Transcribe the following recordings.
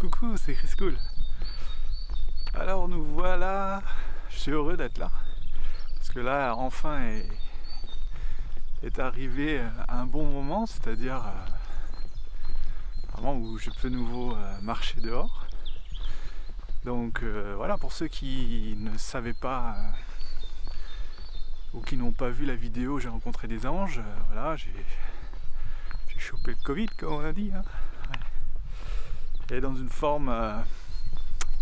Coucou, c'est Chris Cool. Alors nous voilà, je suis heureux d'être là, parce que là enfin est arrivé un bon moment, c'est-à-dire vraiment où je peux de nouveau marcher dehors. Donc voilà, pour ceux qui ne savaient pas ou qui n'ont pas vu la vidéo, j'ai rencontré des anges, voilà, j'ai chopé le Covid comme on a dit, hein. Et dans une forme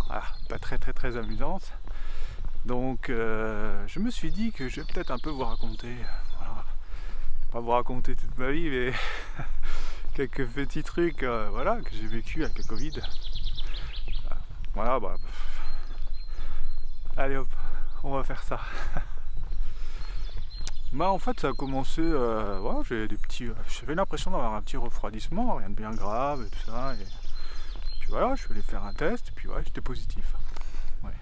voilà, pas très amusante. Donc je me suis dit que je vais peut-être un peu vous raconter, voilà, pas vous raconter toute ma vie, mais quelques petits trucs voilà, que j'ai vécu avec le Covid. Voilà, bah, allez hop, on va faire ça. Bah en fait ça a commencé, voilà, j'avais l'impression d'avoir un petit refroidissement, rien de bien grave et tout ça. Et puis voilà, je suis allé faire un test et puis ouais, j'étais positif. Ouais.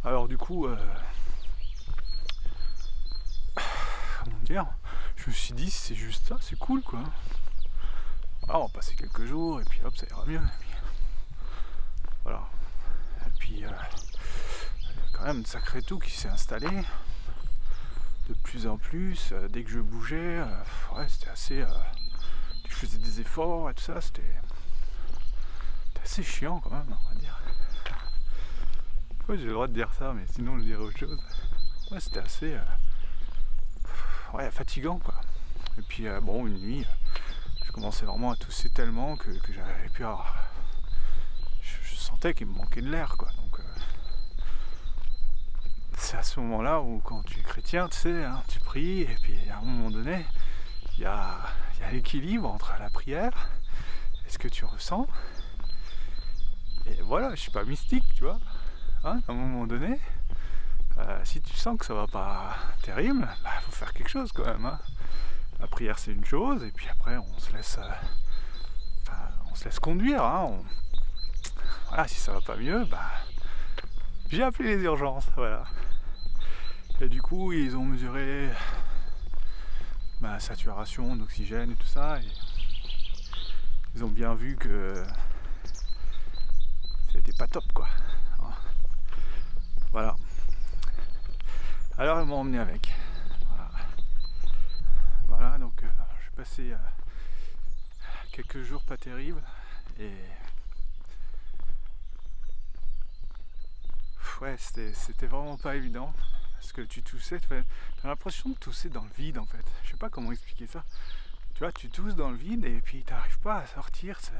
Alors du coup, comment dire, je me suis dit c'est juste ça, c'est cool quoi. Voilà, on va passer quelques jours et puis hop, ça ira mieux. Et puis, voilà. Et puis il y a quand même un sacré tout qui s'est installé. De plus en plus, dès que je bougeais, ouais, c'était assez. Je faisais des efforts et tout ça, c'était assez chiant quand même, on va dire. Ouais, j'ai le droit de dire ça, mais sinon je dirais autre chose. Ouais, c'était assez ouais, fatigant quoi. Et puis bon, une nuit, je commençais vraiment à tousser tellement que j'avais plus à. Je sentais qu'il me manquait de l'air quoi. Donc c'est à ce moment-là où quand tu es chrétien, tu sais, hein, tu pries et puis à un moment donné, il y a l'équilibre entre la prière et ce que tu ressens. Et voilà, je suis pas mystique, tu vois. Hein, à un moment donné, si tu sens que ça va pas terrible, bah faut faire quelque chose quand même. Hein. La prière c'est une chose, et puis après on se laisse conduire. Hein. Voilà, si ça va pas mieux, bah j'ai appelé les urgences, voilà. Et du coup ils ont mesuré ma saturation d'oxygène et tout ça, et ils ont bien vu que c'était pas top quoi. Voilà. Alors ils m'ont emmené avec. Voilà, donc j'ai passé quelques jours pas terribles et ouais, c'était vraiment pas évident parce que tu toussais, t'as l'impression de tousser dans le vide en fait. Je sais pas comment expliquer ça. Tu vois, tu tousses dans le vide et puis t'arrives pas à sortir. Tu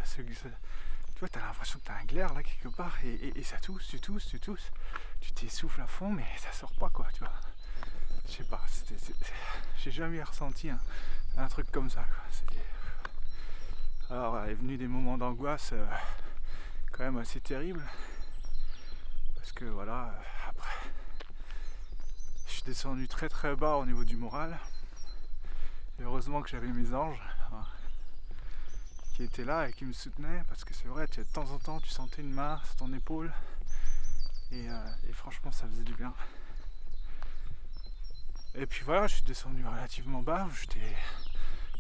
vois, t'as l'impression que t'as un glaire là quelque part et ça tousse, tu tousses. Tu t'essouffles à fond mais ça sort pas quoi, tu vois. Je sais pas, j'ai jamais ressenti un truc comme ça quoi. Alors il est venu des moments d'angoisse quand même assez terribles. Parce que voilà, après je suis descendu très bas au niveau du moral. Et heureusement que j'avais mes anges hein, qui étaient là et qui me soutenaient. Parce que c'est vrai, de temps en temps tu sentais une main sur ton épaule. Et franchement ça faisait du bien. Et puis voilà, je suis descendu relativement bas, où j'étais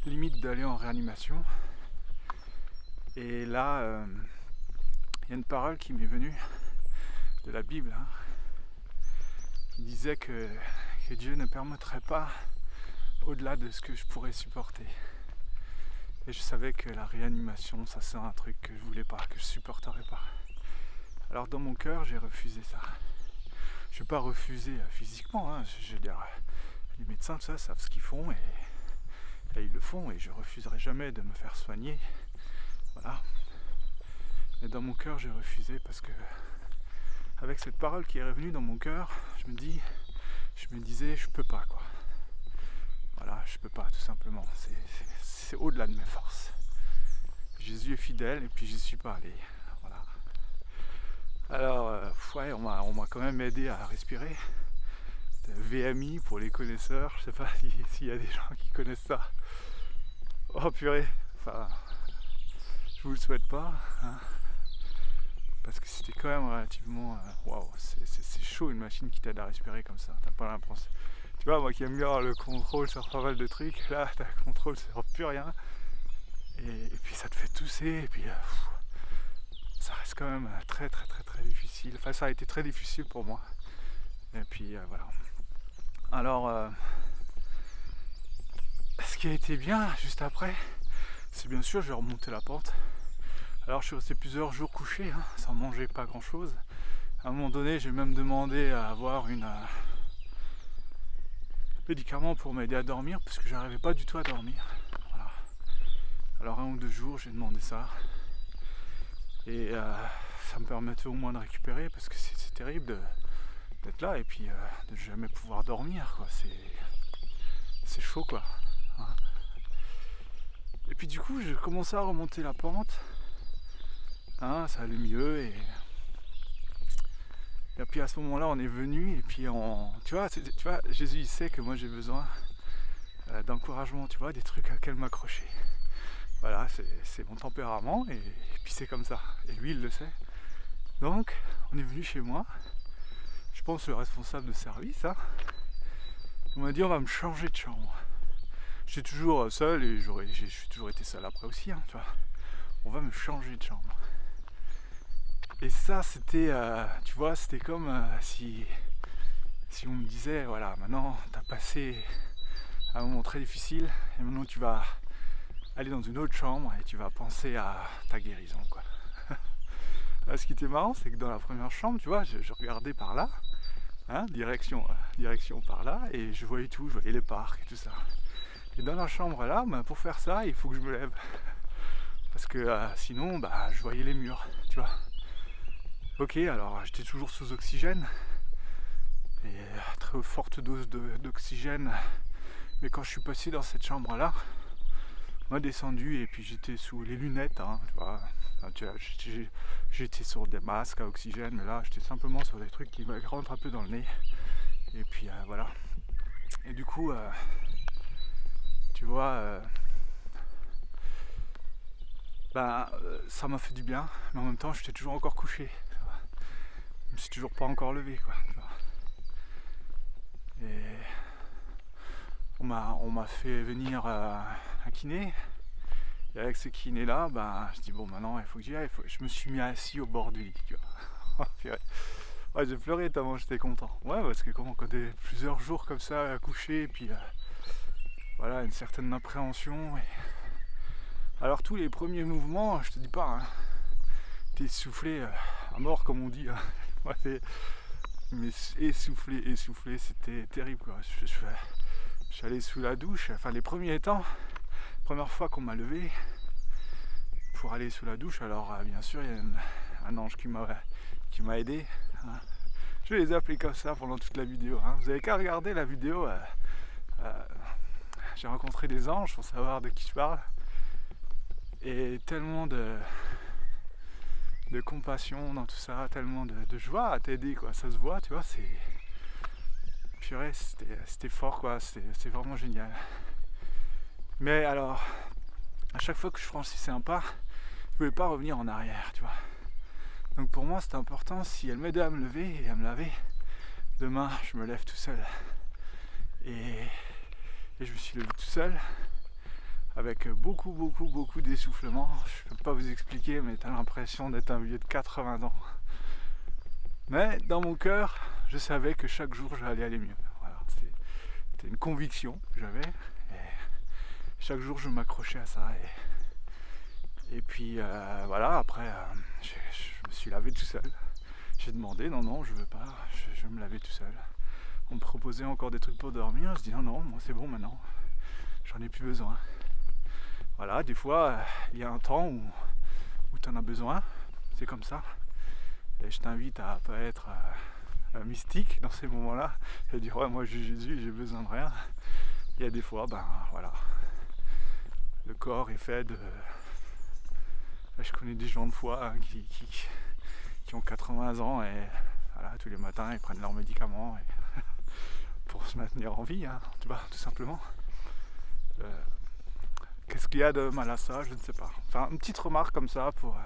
limite d'aller en réanimation. Et là, il y a une parole qui m'est venue de la Bible, hein, qui disait que Dieu ne permettrait pas au-delà de ce que je pourrais supporter. Et je savais que la réanimation, ça c'est un truc que je voulais pas, que je supporterais pas. Alors dans mon cœur, j'ai refusé ça. Je vais pas refuser physiquement, hein, je veux dire, les médecins tout ça savent ce qu'ils font et ils le font et je refuserai jamais de me faire soigner. Voilà. Mais dans mon cœur, j'ai refusé parce que avec cette parole qui est revenue dans mon cœur, je me disais, je peux pas quoi. Voilà, je peux pas tout simplement. C'est au-delà de mes forces. Jésus est fidèle et puis j'y suis pas allé. Voilà. Alors, ouais, on m'a quand même aidé à respirer. C'était VMI pour les connaisseurs. Je sais pas s'il y a des gens qui connaissent ça. Oh purée. Enfin, je vous le souhaite pas. Hein. Parce que c'était quand même relativement. Waouh, c'est chaud une machine qui t'aide à respirer comme ça. T'as pas l'impression. Tu vois, moi qui aime bien avoir le contrôle sur pas mal de trucs, là t'as le contrôle sur plus rien. Et puis ça te fait tousser, et puis quand même très très très très difficile. Enfin, ça a été très difficile pour moi. Et puis voilà. Alors, ce qui a été bien juste après, c'est bien sûr j'ai remonté la pente. Alors je suis resté plusieurs jours couché, sans manger pas grand chose. À un moment donné, j'ai même demandé à avoir un médicament pour m'aider à dormir, parce que j'arrivais pas du tout à dormir. Voilà. Alors 1 ou 2 jours, j'ai demandé ça. Et ça me permettait au moins de récupérer, parce que c'est terrible d'être là et puis de jamais pouvoir dormir, quoi. C'est chaud, quoi. Et puis du coup, j'ai commencé à remonter la pente. Ça allait mieux et puis à ce moment-là, on est venu et puis tu vois, Jésus il sait que moi j'ai besoin d'encouragement, tu vois, des trucs à quels m'accrocher. Voilà, c'est mon tempérament et puis c'est comme ça. Et lui il le sait. Donc, on est venu chez moi. Je pense le responsable de service. On m'a dit on va me changer de chambre. J'étais toujours seul et j'ai toujours été seul après aussi, tu vois. On va me changer de chambre. Et ça, c'était, tu vois, c'était comme si on me disait, voilà, maintenant, t'as passé un moment très difficile et maintenant tu vas aller dans une autre chambre et tu vas penser à ta guérison, quoi. Ce qui était marrant, c'est que dans la première chambre, tu vois, je regardais par là, direction par là, et je voyais tout, je voyais les parcs et tout ça. Et dans la chambre là, pour faire ça, il faut que je me lève. Parce que sinon, je voyais les murs, tu vois. Ok, alors j'étais toujours sous oxygène, et très forte dose d'oxygène, mais quand je suis passé dans cette chambre là, on m'a descendu et puis j'étais sous les lunettes, tu vois. J'étais sur des masques à oxygène, mais là j'étais simplement sur des trucs qui me rentrent un peu dans le nez, et puis voilà. Et du coup, tu vois, ça m'a fait du bien, mais en même temps j'étais toujours encore couché. Je me suis toujours pas encore levé, quoi. Tu vois. Et on m'a fait venir un kiné. Et avec ce kiné là, je dis bon maintenant il faut que j'y aille. Je me suis mis assis au bord du lit, tu vois. Ouais, j'ai pleuré tellement j'étais content. Ouais, parce que quand t'es plusieurs jours comme ça couché, et puis voilà, une certaine appréhension. Alors tous les premiers mouvements, je te dis pas, t'es essoufflé à mort comme on dit. Ouais, mais essoufflé, c'était terrible, quoi. Je suis allé sous la douche, enfin les premiers temps, première fois qu'on m'a levé pour aller sous la douche, alors bien sûr il y a un ange qui m'a aidé. Je vais les appeler comme ça pendant toute la vidéo. Vous avez qu'à regarder la vidéo. J'ai rencontré des anges pour savoir de qui je parle. Et tellement de compassion dans tout ça, tellement de joie à t'aider, quoi. Ça se voit, tu vois, purée, c'était fort, quoi. C'est vraiment génial. Mais alors, à chaque fois que je franchissais un pas, je pouvais pas revenir en arrière, tu vois. Donc pour moi, c'était important, si elle m'aidait à me lever et à me laver, demain, je me lève tout seul. Et je me suis levé tout seul, avec beaucoup d'essoufflement. Je peux pas vous expliquer, mais t'as l'impression d'être un vieux de 80 ans. Mais dans mon cœur, je savais que chaque jour, j'allais aller mieux. Voilà, c'était une conviction que j'avais. Et chaque jour, je m'accrochais à ça. Et puis, voilà, après, je me suis lavé tout seul. J'ai demandé, non, je veux pas, je veux me laver tout seul. On me proposait encore des trucs pour dormir. Je dis non, moi c'est bon maintenant. J'en ai plus besoin. Voilà, des fois, il y a un temps où tu en as besoin, c'est comme ça. Et je t'invite à pas être mystique dans ces moments-là, et dire ouais, moi j'ai Jésus, j'ai besoin de rien. Il y a des fois, voilà, le corps est fait de... Là, je connais des gens de foi qui ont 80 ans et voilà, tous les matins ils prennent leurs médicaments pour se maintenir en vie, tu vois, tout simplement. Qu'est-ce qu'il y a de mal à ça? Je ne sais pas. Enfin, une petite remarque comme ça pour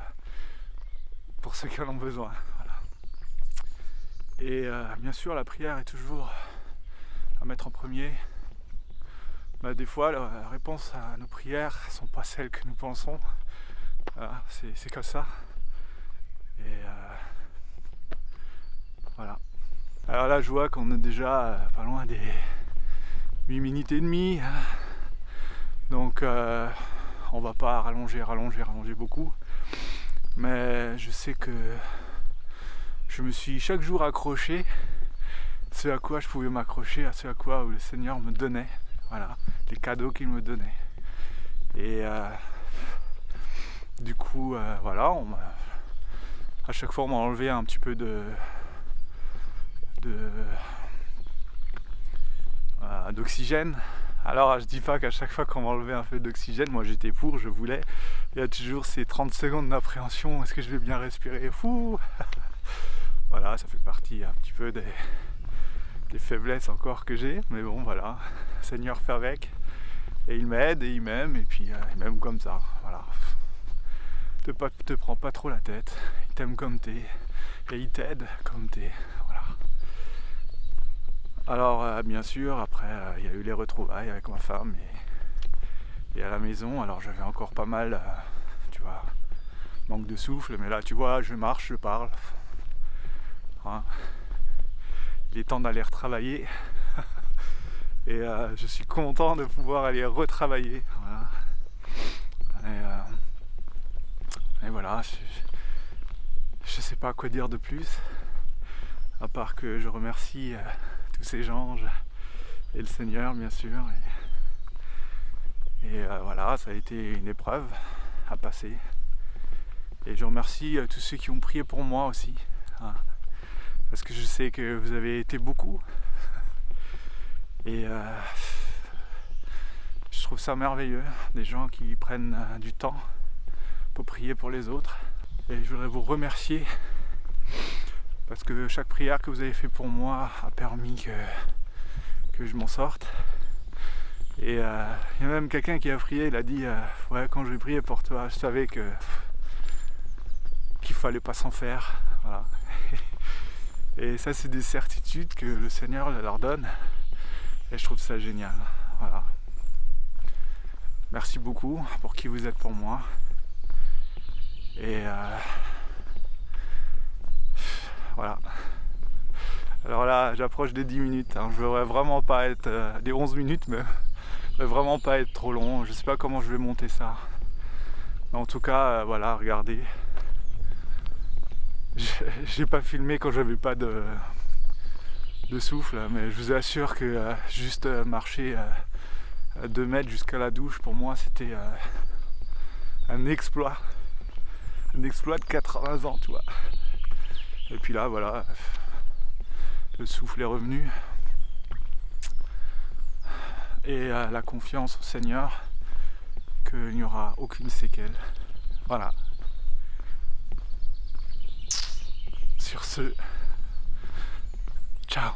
ceux qui en ont besoin. Voilà. Et bien sûr, la prière est toujours à mettre en premier. Des fois, la réponse à nos prières ne sont pas celles que nous pensons. Voilà, c'est comme ça. Et Alors là je vois qu'on est déjà pas loin des 8 minutes et demie, donc on va pas rallonger beaucoup, mais je sais que je me suis chaque jour accroché ce à quoi je pouvais m'accrocher, à ce à quoi le Seigneur me donnait, voilà, les cadeaux qu'il me donnait. Et du coup voilà, à chaque fois on m'a enlevé un petit peu d'oxygène. Alors je dis pas qu'à chaque fois qu'on m'enlevait un peu d'oxygène, moi j'étais pour, je voulais. Il y a toujours ces 30 secondes d'appréhension, est-ce que je vais bien respirer? Fou. Voilà, ça fait partie un petit peu des faiblesses encore que j'ai, mais bon voilà, le Seigneur fait avec, et il m'aide et il m'aime, et puis il m'aime comme ça, voilà. Te prends pas trop la tête, il t'aime comme t'es, et il t'aide comme t'es, voilà. Alors bien sûr, après il y a eu les retrouvailles avec ma femme et à la maison, alors j'avais encore pas mal, tu vois, manque de souffle, mais là tu vois, je marche, je parle, hein. Il est temps d'aller retravailler et je suis content de pouvoir aller retravailler, voilà. Et voilà, je sais pas quoi dire de plus, à part que je remercie tous ces gens et le Seigneur bien sûr, et voilà, ça a été une épreuve à passer, et je remercie tous ceux qui ont prié pour moi aussi, hein, parce que je sais que vous avez été beaucoup, et je trouve ça merveilleux, des gens qui prennent du temps pour prier pour les autres, et je voudrais vous remercier parce que chaque prière que vous avez fait pour moi a permis que je m'en sorte. Et il y a même quelqu'un qui a prié, il a dit ouais, quand j'ai prié pour toi, je savais qu'il fallait pas s'en faire, voilà. Et ça, c'est des certitudes que le Seigneur leur donne, et je trouve ça génial, voilà. Merci beaucoup pour qui vous êtes pour moi, et voilà. Alors là, j'approche des 10 minutes, hein. Je voudrais vraiment pas être des 11 minutes, mais vraiment pas être trop long. Je sais pas comment je vais monter ça, mais en tout cas voilà, regardez, j'ai pas filmé quand j'avais pas de souffle, mais je vous assure que juste marcher 2 mètres jusqu'à la douche, pour moi c'était un exploit de 80 ans, tu vois. Et puis là voilà, le souffle est revenu, et la confiance au Seigneur qu'il n'y aura aucune séquelle, voilà. Sur ce, ciao.